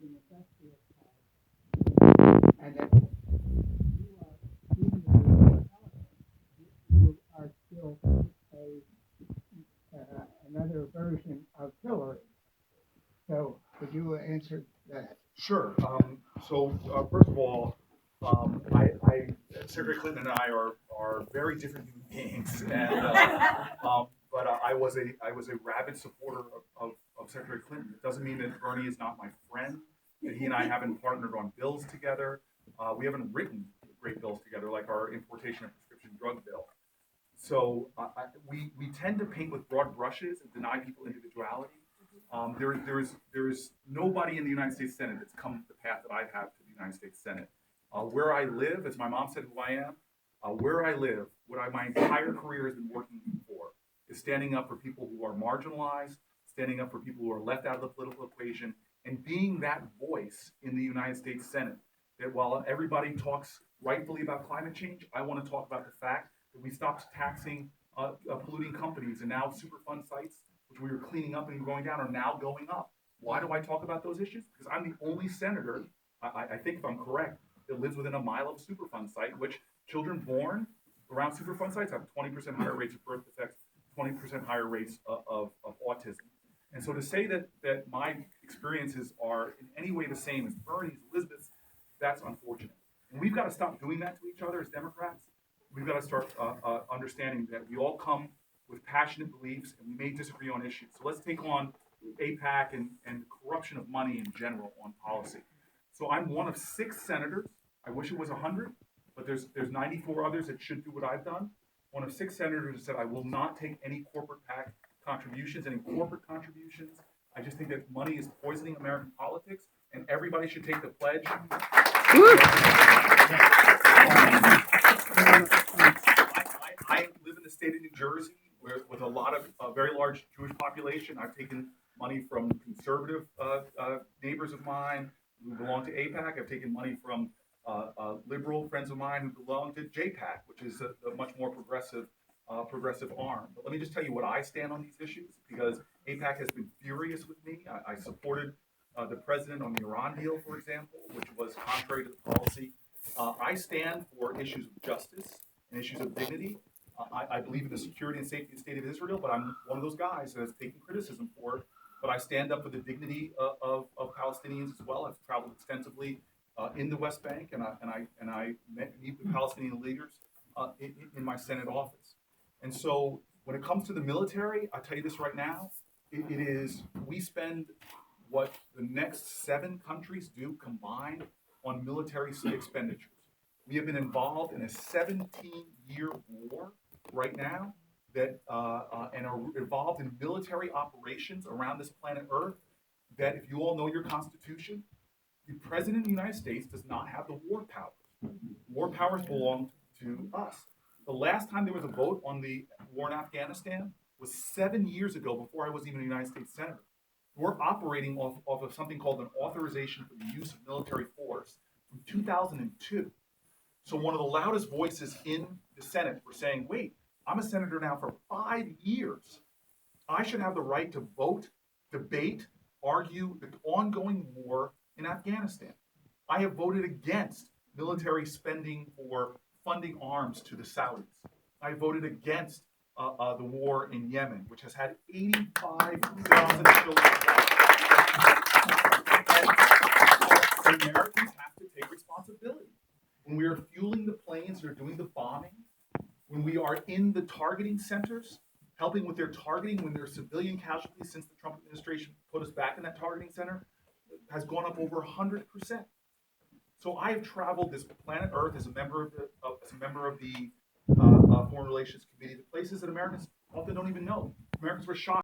an industrial cause, and that you are, even though you're intelligent, you are still another version of Hillary. So could you answer that? Sure. First of all, Secretary Clinton and I are very different human beings, but I was a rabid supporter of Secretary Clinton. It doesn't mean that Bernie is not my friend. That he and I haven't partnered on bills together. We haven't written great bills together, like our importation of prescription drug bill. So we tend to paint with broad brushes and deny people individuality. There is nobody in the United States Senate that's come the path that I have to the United States Senate. Where I live, as my mom said who I am, where I live, what my entire career has been working for, is standing up for people who are marginalized, standing up for people who are left out of the political equation, and being that voice in the United States Senate. That while everybody talks rightfully about climate change, I want to talk about the fact that we stopped taxing polluting companies, and now Superfund sites, which we were cleaning up and going down, are now going up. Why do I talk about those issues? Because I'm the only senator, I think if I'm correct, that lives within a mile of a Superfund site, which children born around Superfund sites have 20% higher rates of birth defects, 20% higher rates of autism. And so to say that my experiences are in any way the same as Bernie's, Elizabeth's, that's unfortunate. And we've got to stop doing that to each other as Democrats. We've got to start understanding that we all come with passionate beliefs, and we may disagree on issues. So let's take on AIPAC and the corruption of money in general on policy. So I'm one of 6 senators. I wish it was 100, but there's 94 others that should do what I've done. One of 6 senators said I will not take any corporate PAC contributions, any corporate contributions. I just think that money is poisoning American politics, and everybody should take the pledge. I live in the state of New Jersey with a lot of very large Jewish population. I've taken money from conservative neighbors of mine who belong to AIPAC. I've taken money from liberal friends of mine who belong to JPAC, which is a much more progressive arm. But let me just tell you what I stand on these issues, because AIPAC has been furious with me. I supported the president on the Iran deal, for example, which was contrary to the policy. I stand for issues of justice and issues of dignity. I believe in the security and safety of the state of Israel, but I'm one of those guys that has taken criticism for it. But I stand up for the dignity of Palestinians as well. I've traveled extensively in the West Bank, and I meet with Palestinian leaders in my Senate office. And so when it comes to the military, I'll tell you this right now, we spend what the next 7 countries do combined on military expenditures. We have been involved in a 17-year war right now that and are involved in military operations around this planet Earth that, if you all know your Constitution, the President of the United States does not have the war powers. War powers belong to us. The last time there was a vote on the war in Afghanistan was 7 years ago, before I was even a United States Senator. We're operating off of something called an authorization for the use of military force from 2002. So one of the loudest voices in the Senate were saying, wait, I'm a senator now for 5 years. I should have the right to vote, debate, argue the ongoing war in Afghanistan. I have voted against military spending for funding arms to the Saudis. I voted against the war in Yemen, which has had 85,000 children die. And Americans have to take responsibility. When we are fueling the planes that are doing the bombing, when we are in the targeting centers, helping with their targeting when there are civilian casualties, since the Trump administration put us back in that targeting center, has gone up over 100%. So I have traveled this planet Earth as a member of the Foreign Relations Committee to places that Americans often don't even know. Americans were shocked